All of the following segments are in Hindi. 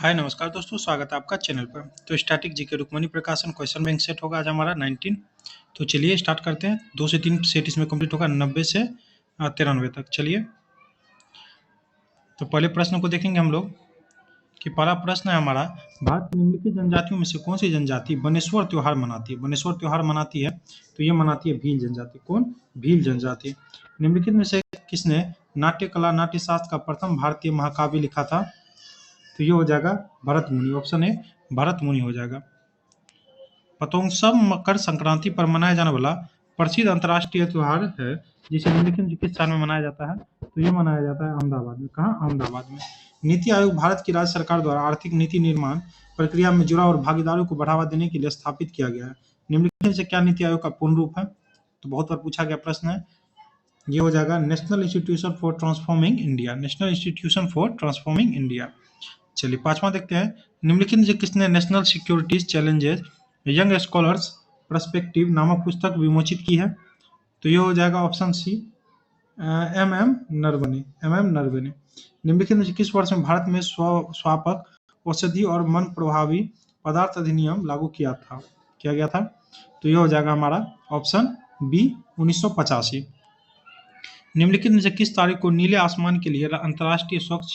हाय नमस्कार दोस्तों, स्वागत है आपका चैनल पर। तो स्टैटिक जीके रुक्मणी प्रकाशन क्वेश्चन बैंक सेट होगा आज हमारा 19। तो चलिए स्टार्ट करते हैं। 2 से 3 सेट इसमें कंप्लीट होगा 90 से 93 तक। चलिए तो पहले प्रश्न को देखेंगे हम लोग कि पहला प्रश्न है हमारा, भारत की निम्नलिखित जनजातियों में से कौन सी जनजाति बनेश्वर त्योहार मनाती है? बनेश्वर त्योहार मनाती है तो ये मनाती है भील जनजाति। कौन? भील जनजाति। निम्नलिखित में से किसने नाट्य कला नाट्य शास्त्र का प्रथम भारतीय महाकाव्य लिखा था? तो ये हो जाएगा भरत मुनि। ऑप्शन ए भरत मुनि हो जाएगा। पतंगोत्सव मकर संक्रांति पर मनाया जाने वाला प्रसिद्ध अंतर्राष्ट्रीय त्योहार है जिसे निम्नलिखित में किस स्थान में मनाया जाता है? तो ये मनाया जाता है अहमदाबाद में। कहाँ? अहमदाबाद में। नीति आयोग भारत की राज्य सरकार द्वारा आर्थिक नीति निर्माण प्रक्रिया में जुड़ा और भागीदारों को बढ़ावा देने के लिए स्थापित किया गया है। निम्नलिखित में से क्या नीति आयोग का पूर्ण रूप है? तो बहुत बार पूछा गया प्रश्न है। ये हो जाएगा national institution for transforming India. National institution for transforming India. चलिए पांचवा देखते हैं। निम्नलिखित में से किसने national securities challenges young scholars perspective नामक पुस्तक विमोचित की है? तो ये हो जाएगा option C M Naravane. Naravane. निम्नलिखित में से किस वर्ष में भारत में स्वापक औषधि और मन प्रभावी पदार्थ अधिनियम लागू किया गया था? तो ये हो जाएगा हमारा ऑप्शन बी 1985। निम्नलिखित में से किस तारीख को नीले आसमान के लिए अंतर्राष्ट्रीय स्वच्छ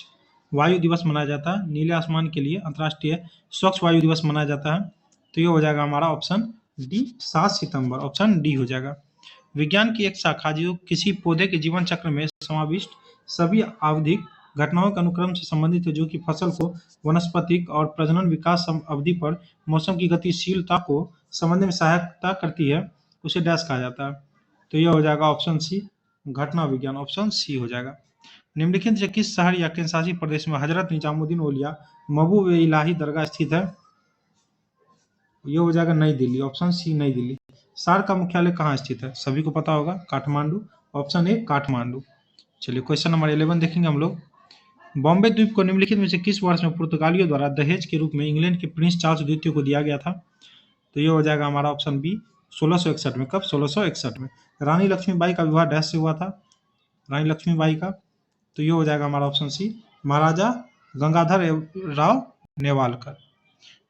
वायु दिवस मनाया जाता है? नीले आसमान के लिए अंतर्राष्ट्रीय स्वच्छ वायु दिवस मनाया जाता है। तो ये हो जाएगा हमारा ऑप्शन डी 7 सितंबर। ऑप्शन डी हो जाएगा। विज्ञान की एक शाखा जो किसी पौधे के जीवन चक्र में समाविष्ट सभी आवधिक घटनाओं के अनुक्रम से संबंधित है, जो कि फसल को वनस्पतिक और प्रजनन विकास अवधि पर मौसम की गतिशीलता को समझने में सहायता करती है, उसे डैश कहा जाता है। तो यह हो जाएगा ऑप्शन सी घटना विज्ञान। ऑप्शन सी हो जाएगा। निम्नलिखित से किस शहर या केंद्रशासित प्रदेश में हजरत निजामुद्दीन औलिया महबूब इलाही दरगाह स्थित है? ये हो जाएगा नई दिल्ली। ऑप्शन सी नई दिल्ली। सार्क का मुख्यालय कहाँ स्थित है? सभी को पता होगा, काठमांडू। Option A Kathmandu. चलिए क्वेश्चन नंबर 11 देखेंगे हम लोग। बॉम्बे द्वीप को निम्नलिखित में से किस वर्ष में पुर्तगालियों द्वारा दहेज के रूप में इंग्लैंड के प्रिंस चार्ल्स द्वितीय को दिया गया था? तो ये हो जाएगा हमारा ऑप्शन बी 1661 में। कब? 1661 में। रानी लक्ष्मीबाई का विवाह डैश से हुआ था? रानी लक्ष्मीबाई का। तो ये हो जाएगा हमारा ऑप्शन सी महाराजा गंगाधर राव नेवालकर।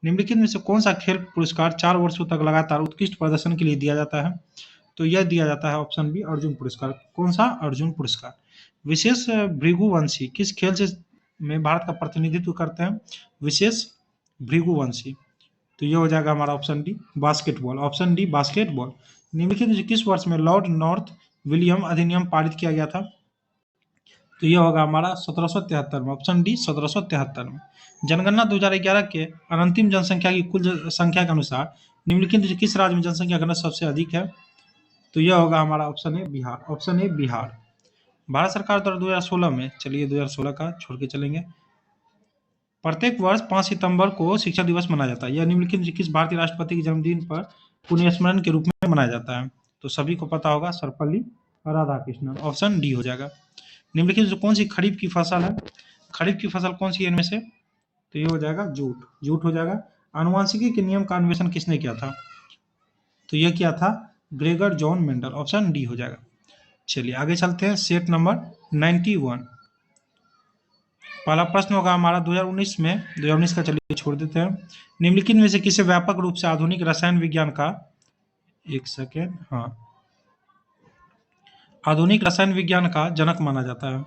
निम्नलिखित में से कौन सा खेल पुरस्कार 4 वर्षों तक लगातार उत्कृष्ट प्रदर्शन के लिए दिया जाता है? तो यह दिया जाता है ऑप्शन बी अर्जुन पुरस्कार। कौन सा? अर्जुन पुरस्कार। विशेष भृगुवंशी किस खेल से में भारत का प्रतिनिधित्व करते हैं? विशेष भृगुवंशी। तो ये हो जाएगा हमारा option D basketball. Option D basketball. निम्नलिखित में से किस वर्ष में लॉर्ड नॉर्थ विलियम अधिनियम पारित किया गया था? तो यह होगा हमारा 1773 में। ऑप्शन डी 1773 में। जनगणना 2011 के अंतिम जनसंख्या की कुल संख्या के अनुसार निम्नलिखित में से किस राज्य में जनसंख्या घनत्व सबसे अधिक है? तो यह होगा हमारा option A Bihar. Option A Bihar. Bharat सरकार द्वारा 2016 में, चलिए 2016 का छोड़ के चलेंगे, प्रत्येक वर्ष 5 सितंबर को शिक्षक दिवस मनाया जाता है। यह निम्नलिखित में से किस भारतीय राष्ट्रपति के जन्मदिन पर पुण्य स्मरण के रूप में मनाया जाता है? तो सभी को पता होगा, सर्वपल्ली राधाकृष्णन। ऑप्शन डी हो जाएगा। निम्नलिखित में कौन सी खरीफ की फसल है? खरीफ की फसल कौन सी है इनमें से? तो ये हो जाएगा जूट। जूट हो जाएगा। आनुवंशिकी के नियम का अन्वेषण किसने किया था? तो यह किया था Gregor John Mendel. Option D हो जाएगा। चलिए आगे चलते हैं। Set number 91। पहला प्रश्न होगा हमारा 2019 में। 2019 का चलिए छोड़ देते हैं। निम्नलिखित में से किसे व्यापक रूप से आधुनिक रसायन विज्ञान का, एक सेकेंड, हाँ, आधुनिक रसायन विज्ञान का जनक माना जाता है?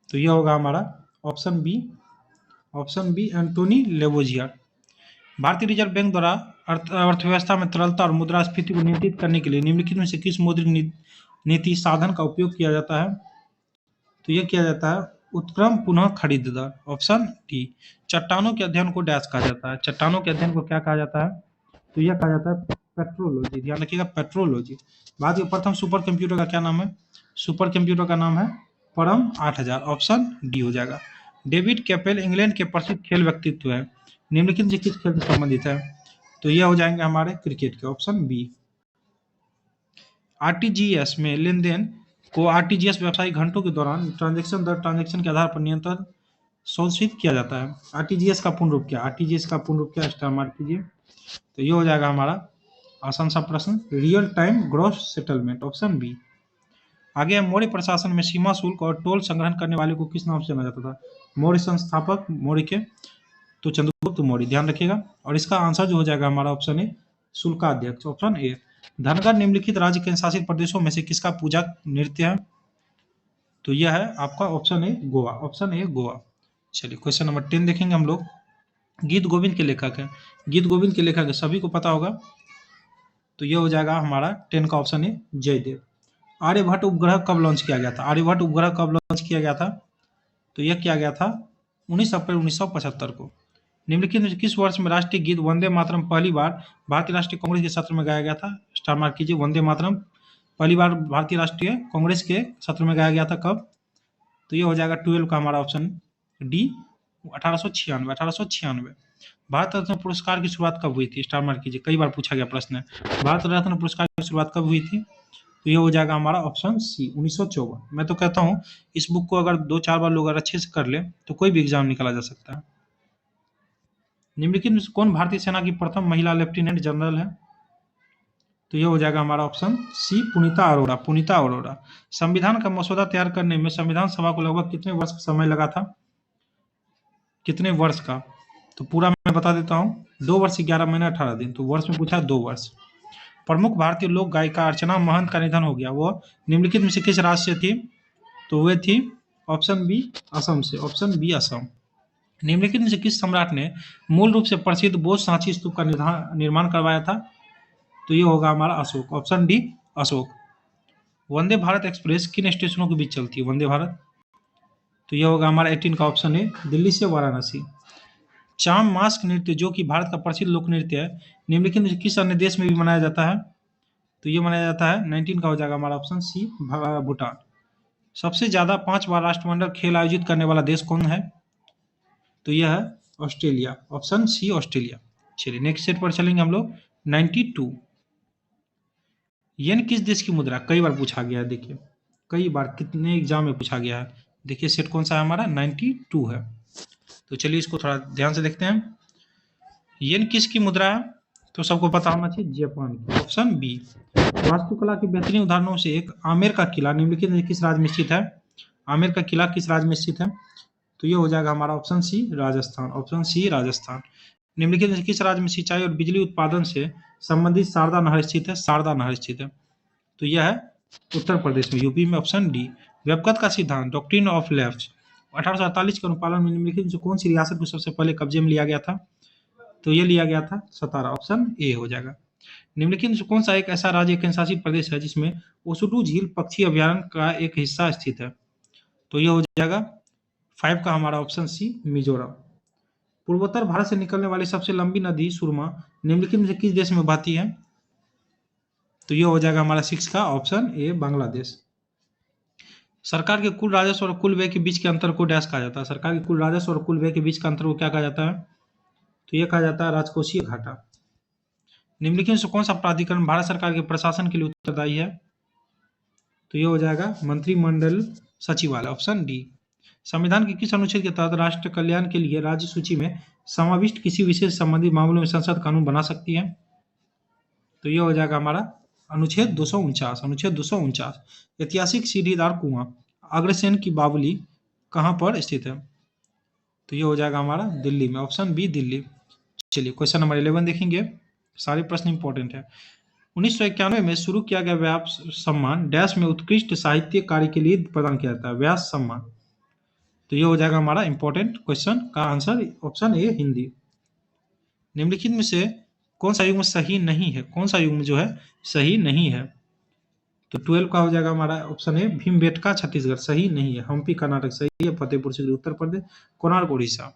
तो यह होगा हमारा ऑप्शन बी एंटोनी लेवोजियर। भारतीय रिजर्व बैंक द्वारा अर्थव्यवस्था में तरलता और मुद्रास्फीति को नियंत्रित करने के लिए निम्नलिखित में से किस मौद्रिक नीति साधन का उपयोग किया जाता है? तो यह किया जाता है उत्क्रम पुनः खरीद दर। Option D. चट्टानों के अध्ययन को डैश कहा जाता है? चट्टानों के अध्ययन को क्या कहा जाता है? तो यह कहा जाता है पेट्रोलॉजी। ध्यान रखिएगा, पेट्रोलॉजी। भारत के प्रथम सुपर कंप्यूटर का क्या नाम है? सुपर कंप्यूटर का नाम है परम 8000। ऑप्शन डी हो जाएगा। डेविड कैपेल इंग्लैंड के प्रसिद्ध खेल व्यक्तित्व है, निम्नलिखित से किस खेल से संबंधित है? तो यह हो जाएंगे हमारे क्रिकेट के। Option B. आरटीजीएस में लेन देन को आरटीजीएस व्यवसायिक घंटों के दौरान ट्रांजैक्शन दर ट्रांजैक्शन के आधार पर नियंत्रण सुनिश्चित किया जाता है। आरटीजीएस का पूर्ण रूप क्या? आरटीजीएस का पूर्ण रूप क्या? स्टार मार्क कीजिए। तो ये हो जाएगा हमारा आसान सा प्रश्न, real time gross settlement. Option B. आगे मौर्य प्रशासन में सीमा शुल्क और टोल संग्रहण करने वाले को किस नाम से जाना जाता था? मौर्य संस्थापक मौर्य के तो चंद्रगुप्त मौर्य, ध्यान रखिएगा। और इसका आंसर जो हो जाएगा हमारा ऑप्शन ए शुल्काध्यक्ष, ऑप्शन ए। धनगर निम्नलिखित राज्य केंद्र शासित प्रदेशों में से किसका पूजा नृत्य है? तो यह है आपका option A Goa, option A Goa. चलिए क्वेश्चन नंबर 10 देखेंगे हम लोग। गीत गोविंद के लेखक है, गीत गोविंद के लेखक है, सभी को पता होगा। तो यह हो जाएगा हमारा 10 का ऑप्शन ए जयदेव। आर्यभट्ट उपग्रह कब लॉन्च किया गया था? आर्यभट्ट उपग्रह कब लॉन्च किया गया था? तो यह किया गया था 19 अप्रैल 1975 को। निम्नलिखित में किस वर्ष में राष्ट्रीय गीत वंदे मातरम पहली बार भारतीय राष्ट्रीय कांग्रेस के सत्र में गाया गया था? स्टार मार्क कीजिए। वंदे मातरम पहली बार भारतीय राष्ट्रीय कांग्रेस के सत्र में गाया गया था कब? तो ये हो जाएगा 12 का हमारा ऑप्शन डी 1896, 1896। भारत रत्न पुरस्कार की शुरुआत कब हुई थी? स्टार मार्क कीजिए, कई बार पूछा गया प्रश्न है। भारत रत्न पुरस्कार की शुरुआत कब हुई थी? तो ये हो जाएगा हमारा ऑप्शन सी 1954। मैं तो कहता हूँ इस बुक को अगर 2-4 बार लोग अगर अच्छे से कर ले तो कोई भी एग्जाम निकाला जा सकता है। निम्नलिखित में से कौन भारतीय सेना की प्रथम महिला लेफ्टिनेंट जनरल है? तो ये हो जाएगा हमारा ऑप्शन सी पुनीता अरोड़ा, पुनीता अरोड़ा। संविधान का मसौदा तैयार करने में संविधान सभा को लगभग कितने वर्ष का समय लगा था? कितने वर्ष का? तो पूरा मैं बता देता हूँ, 2 वर्ष 11 महीने 18 दिन। तो वर्ष में पूछा 2 वर्ष। प्रमुख भारतीय लोक गायिका अर्चना महंत का निधन हो गया, वो निम्नलिखित में से किस राज्य से थी? तो वे थी ऑप्शन बी असम से, ऑप्शन बी असम। निम्नलिखित में से किस सम्राट ने मूल रूप से प्रसिद्ध बोध सांची स्तूप का निर्माण करवाया था? तो ये होगा हमारा Ashok, option D Ashok. Vande Bharat express किन स्टेशनों के बीच चलती है वंदे भारत? तो ये होगा हमारा 18 का ऑप्शन है दिल्ली से वाराणसी। चाम मास्क नृत्य जो कि भारत का प्रसिद्ध लोक नृत्य है, निम्नलिखित में से किस अन्य देश में भी मनाया जाता है? तो ये मनाया जाता है 19 का हो जाएगा हमारा ऑप्शन सी भूटान। सबसे ज्यादा 5 बार राष्ट्रमंडल खेल आयोजित करने वाला देश कौन है? तो यह है ऑस्ट्रेलिया, ऑप्शन सी ऑस्ट्रेलिया। चलिए नेक्स्ट सेट पर चलेंगे हम लोग। 92 येन किस देश की मुद्रा? कई बार पूछा गया है, देखिए कई बार कितने एग्जाम में पूछा गया है। देखिए सेट कौन सा है हमारा 92 है। तो चलिए इसको थोड़ा ध्यान से देखते हैं। येन किसकी मुद्रा है? तो सबको पता होना चाहिए जापान की, ऑप्शन बी। वास्तुकला के बेहतरीन उदाहरणों से एक आमेर का किला निम्नलिखित में किस राज्य में स्थित है? आमेर का किला किस राज्य में स्थित है? तो ये हो जाएगा हमारा option C Rajasthan, option C Rajasthan. निम्नलिखित में किस राज्य में सिंचाई और बिजली उत्पादन से संबंधित शारदा नहर स्थित है? शारदा नहर स्थित है। तो यह है उत्तर प्रदेश में, यूपी में, ऑप्शन डी। वेबकत का सिद्धांत डॉक्ट्रिन ऑफ लेफ्ट 1848 के अनुपालन में निम्नलिखित से कौन सी रियासत को सबसे पहले कब्जे में लिया गया था? तो ये लिया गया था सतारा, ऑप्शन ए हो जाएगा। निम्नलिखित में से कौन सा एक ऐसा राज्य केंद्र शासित प्रदेश है जिसमें ओसुडू झील पक्षी अभ्यारण्य का एक हिस्सा स्थित है? तो ये हो जाएगा 5 का हमारा ऑप्शन सी मिजोरम। पूर्वोत्तर भारत से निकलने वाली सबसे लंबी नदी सुरमा निम्नलिखित में से किस देश में बहती है? तो ये हो जाएगा हमारा 6 का ऑप्शन ए बांग्लादेश। सरकार के कुल राजस्व और कुल व्यय के बीच के अंतर को डैश कहा जाता है? सरकार के कुल राजस्व और कुल व्यय के बीच का अंतर को क्या कहा जाता है? तो ये कहा जाता है राजकोषीय घाटा। निम्नलिखित में से कौन सा प्राधिकरण भारत सरकार के प्रशासन के लिए उत्तरदायी है? तो ये हो जाएगा मंत्रिमंडल सचिवालय, ऑप्शन डी। संविधान के किस अनुच्छेद के तहत राष्ट्र कल्याण के लिए राज्य सूची में समाविष्ट किसी विशेष संबंधित मामलों में संसद कानून बना सकती है? तो ये हो जाएगा हमारा अनुच्छेद 249, अनुच्छेद 249। ऐतिहासिक सीढ़ीदार कुआं अग्रसेन की बावली कहाँ पर स्थित है? तो ये हो जाएगा हमारा दिल्ली में, ऑप्शन बी दिल्ली। चलिए क्वेश्चन नंबर 11 देखेंगे, सारे प्रश्न इंपॉर्टेंट है। 1991 में शुरू किया गया व्यास सम्मान डैश में उत्कृष्ट साहित्य कार्य के लिए प्रदान किया जाता है, व्यास सम्मान। तो ये हो जाएगा हमारा इंपॉर्टेंट क्वेश्चन का आंसर ऑप्शन ए हिंदी। निम्नलिखित में से कौन सा युग्म सही नहीं है? कौन सा युग्म जो है सही नहीं है? तो 12 का हो जाएगा हमारा ऑप्शन ए भीमबेटका छत्तीसगढ़ सही नहीं है। हम्पी कर्नाटक सही है। फतेहपुर सीकरी उत्तर प्रदेश। कोणार्क उड़ीसा।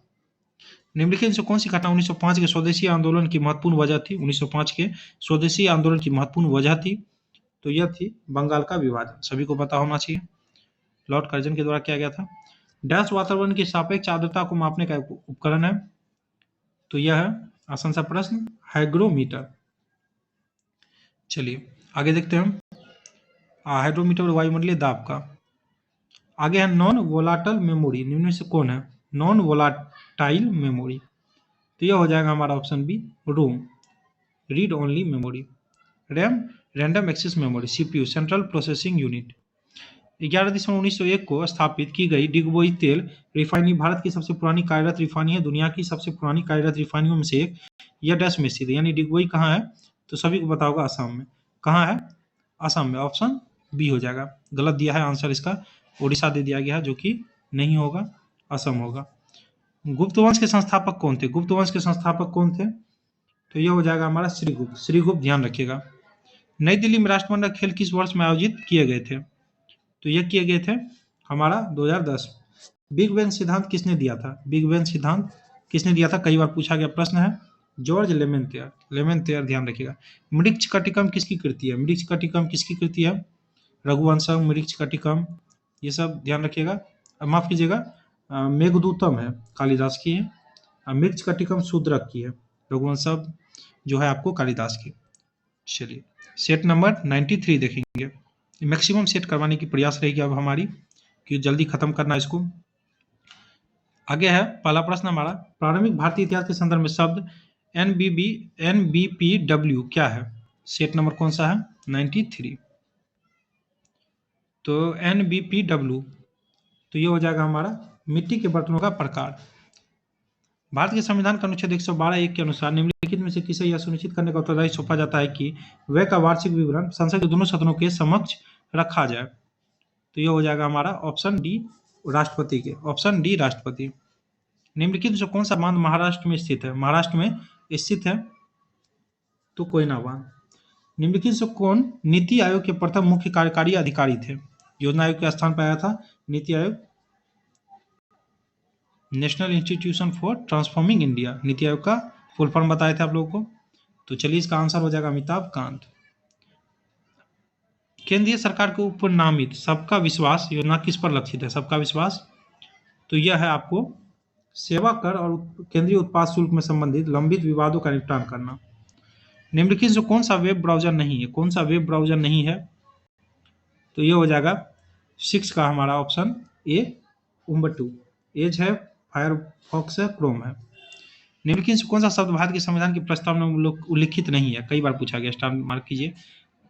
निम्नलिखित से कौन सी घटना 1905 के स्वदेशी आंदोलन की महत्वपूर्ण वजह थी? 1905 के स्वदेशी आंदोलन की महत्वपूर्ण वजह थी, तो यह थी बंगाल का विभाजन, सभी को पता होना चाहिए। लॉर्ड कर्जन के द्वारा किया गया था। डैश वातावरण की सापेक्ष आर्द्रता को मापने का उपकरण है? तो यह है आसान सा प्रश्न हाइग्रोमीटर। चलिए आगे देखते हैं हम। हाइड्रोमीटर वायुमंडलीय दाब का। आगे है नॉन वोलाटाइल मेमोरी, निम्न में से कौन है नॉन वोलाटाइल मेमोरी? तो यह हो जाएगा हमारा option B Rome, read only memory. RAM random access memory, CPU central processing unit. 11 दिसंबर 1901 को स्थापित की गई डिगबोई तेल रिफाइनरी भारत की सबसे पुरानी कार्यरत रिफाइनरी है, दुनिया की सबसे पुरानी कार्यरत रिफाइनरियों में से एक। यह डैश में स्थित है, यानी डिगबोई कहाँ है? तो सभी को पता होगा, असम में। कहाँ है? असम में। ऑप्शन बी हो जाएगा। गलत दिया है आंसर इसका, उड़ीसा दे दिया गया है, जो कि नहीं होगा, असम होगा। गुप्त वंश के संस्थापक कौन थे? गुप्त वंश के संस्थापक कौन थे? तो यह हो जाएगा हमारा श्रीगुप्त। श्रीगुप्त, ध्यान रखिएगा। नई दिल्ली में राष्ट्रमंडल खेल किस वर्ष में आयोजित किए गए थे? तो ये किए गए थे हमारा 2010। बिग बैंग सिद्धांत किसने दिया था? बिग बैंग सिद्धांत किसने दिया था? कई बार पूछा गया प्रश्न है। जॉर्ज लेमेंथियर। लेमेंथियर, ध्यान रखिएगा। मृक्ष कटिकम किसकी कृति है? मृक्ष कटिकम किसकी कृति है? रघुवंशम, मृक्ष कटिकम, ये सब ध्यान रखिएगा। माफ कीजिएगा, मेघदूतम है, कालिदास की है। मृक्ष कटिकम शूद्रक की है, रघुवंशम जो है आपको कालिदास की। चलिए, सेट नंबर 93 देखेंगे। मैक्सिमम सेट करवाने की प्रयास रहेगी अब हमारी, कि जल्दी खत्म करना इसको। आगे है पहला प्रश्न हमारा, प्रारंभिक भारतीय इतिहास के संदर्भ में शब्द NBPW क्या है? सेट नंबर कौन सा है? 93। तो NBPW, तो ये हो जाएगा हमारा मिट्टी के बर्तनों का प्रकार। भारत के संविधान का अनुच्छेद 112(1) के अनुसार निम्नलिखित में से किसे यह सुनिश्चित करने का उत्तरदायी सौंपा जाता है कि व्यय का वार्षिक विवरण संसद के दोनों सदनों के समक्ष रखा जाए? तो ये हो जाएगा हमारा ऑप्शन डी, राष्ट्रपति के। ऑप्शन डी, राष्ट्रपति। निम्नलिखित में से कौन सा बांध महाराष्ट्र में स्थित है? महाराष्ट्र में स्थित है तो कोयना बांध। निम्नलिखित से कौन नीति आयोग के प्रथम मुख्य कार्यकारी अधिकारी थे? योजना आयोग के स्थान पर आया था NITI Aayog, national institution for transforming India, NITI Aayog का फुल फॉर्म बताए थे आप लोगों को। तो चलिए, इसका आंसर हो जाएगा अमिताभ कांत। केंद्रीय सरकार के ऊपर नामित सबका विश्वास योजना किस पर लक्षित है? सबका विश्वास, तो यह है आपको सेवा कर और केंद्रीय उत्पाद शुल्क में संबंधित लंबित विवादों का निपटान करना। निम्नलिखित से कौन सा वेब ब्राउजर नहीं है? कौन सा वेब ब्राउजर नहीं है? तो ये हो जाएगा 6 का हमारा ऑप्शन ए, उम्बटू। एज है, फायरफॉक्स है, क्रोम है। निम्नलिखित से कौन सा शब्द भारत के संविधान की प्रस्तावना में उल्लिखित नहीं है? कई बार पूछा गया, स्टार मार्क कीजिए।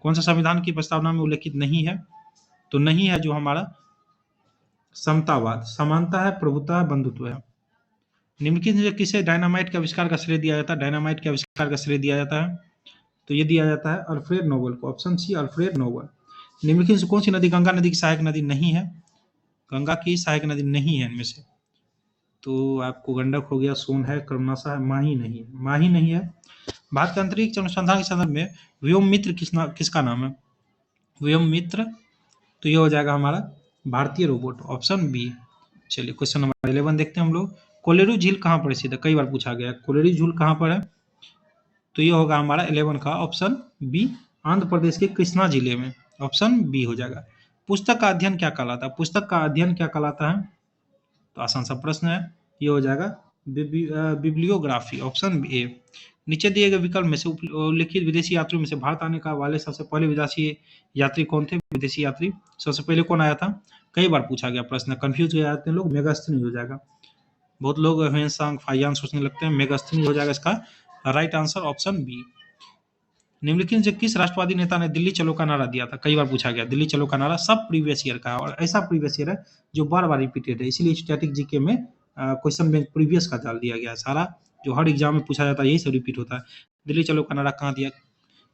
कौन सा संविधान की प्रस्तावना में उल्लिखित नहीं है? तो नहीं है जो हमारा समतावाद, समानता है, प्रभुत्व है, बंधुत्व है। निम्नलिखित में किसे डायनामाइट के आविष्कार का श्रेय दिया जाता है? डायनामाइट के आविष्कार का श्रेय दिया जाता है, तो ये दिया जाता है अल्फ्रेड नोबल को। Option C, Alfred Nobel. निम्नलिखित से कौन सी नदी गंगा नदी की सहायक नदी नहीं है? गंगा की सहायक नदी नहीं है इनमें से। तो आपको गंडक हो गया, सोन है, कर्मनाशा है, माही नहीं है। माही नहीं है। भारत के अंतरिक्ष अनुसंधान के संदर्भ में व्योम मित्र किसका नाम है? व्योम मित्र, तो ये हो जाएगा हमारा भारतीय रोबोट। Option B. चलिए, क्वेश्चन नंबर 11 देखते हैं हम लोग। कोलेरू झील कहाँ पर स्थित है? कई बार पूछा गया, कोलेरू झील कहाँ पर है? तो ये होगा हमारा 11 का ऑप्शन बी, आंध्र प्रदेश के कृष्णा जिले में। ऑप्शन बी हो जाएगा। पुस्तक का अध्ययन क्या कहलाता है? पुस्तक का अध्ययन क्या कहलाता है? तो आसान सा प्रश्न है, ये हो जाएगा बिब्लियोग्राफी। Option A. नीचे दिए गए विकल्प में से उल्लिखित विदेशी यात्रियों में से भारत आने का वाले सबसे पहले विदेशी यात्री कौन थे? विदेशी यात्री सबसे पहले कौन आया था? कई बार पूछा गया प्रश्न, कंफ्यूज हो जाते हैं लोग। मेगास्थनीज हो जाएगा। बहुत लोग ह्वेनसांग, फाहियान सोचने लगते हैं, मेगास्थनीज हो जाएगा इसका राइट आंसर, ऑप्शन बी। निम्नलिखित से किस राष्ट्रवादी नेता ने दिल्ली चलो का नारा दिया था? कई बार पूछा गया, दिल्ली चलो का नारा सब प्रीवियस ईयर का है, और ऐसा प्रीवियस ईयर है जो बार बार रिपीटेड है, इसीलिए स्टैटिक जीके में क्वेश्चन बैंक प्रीवियस का डाल दिया गया है। सारा जो हर एग्जाम में पूछा जाता है यही सब रिपीट होता है। दिल्ली चलो का नारा कहाँ दिया,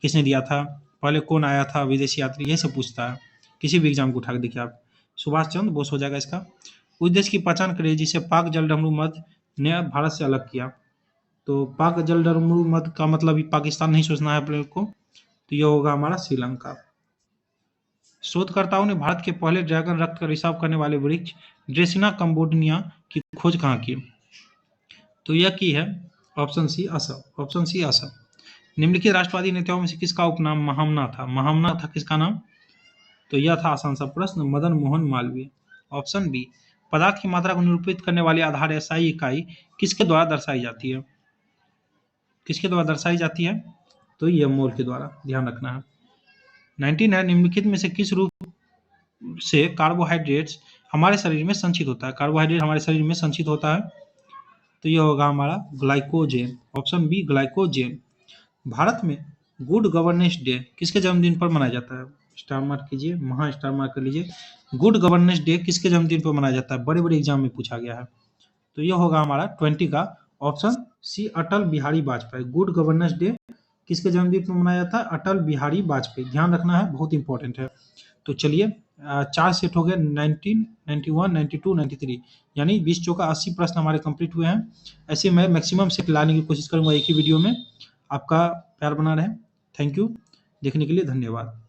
किसने दिया था, पहले कौन आया था विदेशी यात्री, यही सब पूछता है। किसी भी एग्जाम को उठा के देखिए आप। सुभाष चंद्र बोस हो जाएगा इसका। उस देश की पहचान करिए जिसे पाक जलडमरू मद ने भारत से अलग किया। तो पाक जलडमरू मद का मतलब पाकिस्तान नहीं सोचना है अपने को, तो यह होगा हमारा श्रीलंका। शोधकर्ताओं ने भारत के पहले ड्रैगन रक्त का रिसाव करने वाले वृक्ष ड्रेसिना कंबोडिया की खोज कहाँ की? तो यह की है option C, Assam. Option C, Assam. निम्नलिखित राष्ट्रवादी नेताओं में से किसका उपनाम महामना था? महामना था किसका नाम? तो यह था आसान सा प्रश्न, मदन मोहन मालवीय। Option B. पदार्थ की मात्रा को निरूपित करने वाली आधार एसआई इकाई किसके द्वारा दर्शाई जाती है? किसके द्वारा दर्शाई जाती है? तो यह मोल के द्वारा, ध्यान रखना है। 19 है, निम्नलिखित में से किस रूप से कार्बोहाइड्रेट्स हमारे शरीर में संचित होता है? कार्बोहाइड्रेट हमारे शरीर में संचित होता है, तो यह होगा हमारा glycogen. Option B, glycogen. Bharat में गुड गवर्नेंस डे किसके जन्मदिन पर मनाया जाता है? स्टार मार्क कीजिए, महा स्टार मार्क कर लीजिए। गुड गवर्नेंस डे किसके जन्मदिन पर मनाया जाता है? बड़े-बड़े एग्जाम में पूछा गया है। तो ये होगा हमारा 20 का option C, Atal Bihari Vajpayee. Good governance day किसके जन्मदिन पर मनाया जाता है? अटल बिहारी वाजपेयी। ध्यान रखना है, बहुत इंपॉर्टेंट है। तो चलिए 4 सेट हो गए, 19, 91, 92, 93, यानी 20 चौका 80 प्रश्न हमारे कंप्लीट हुए हैं। ऐसे मैं मैक्सिमम सेट लाने की कोशिश करूंगा एक ही वीडियो में। आपका प्यार बना रहे। थैंक यू, देखने के लिए धन्यवाद।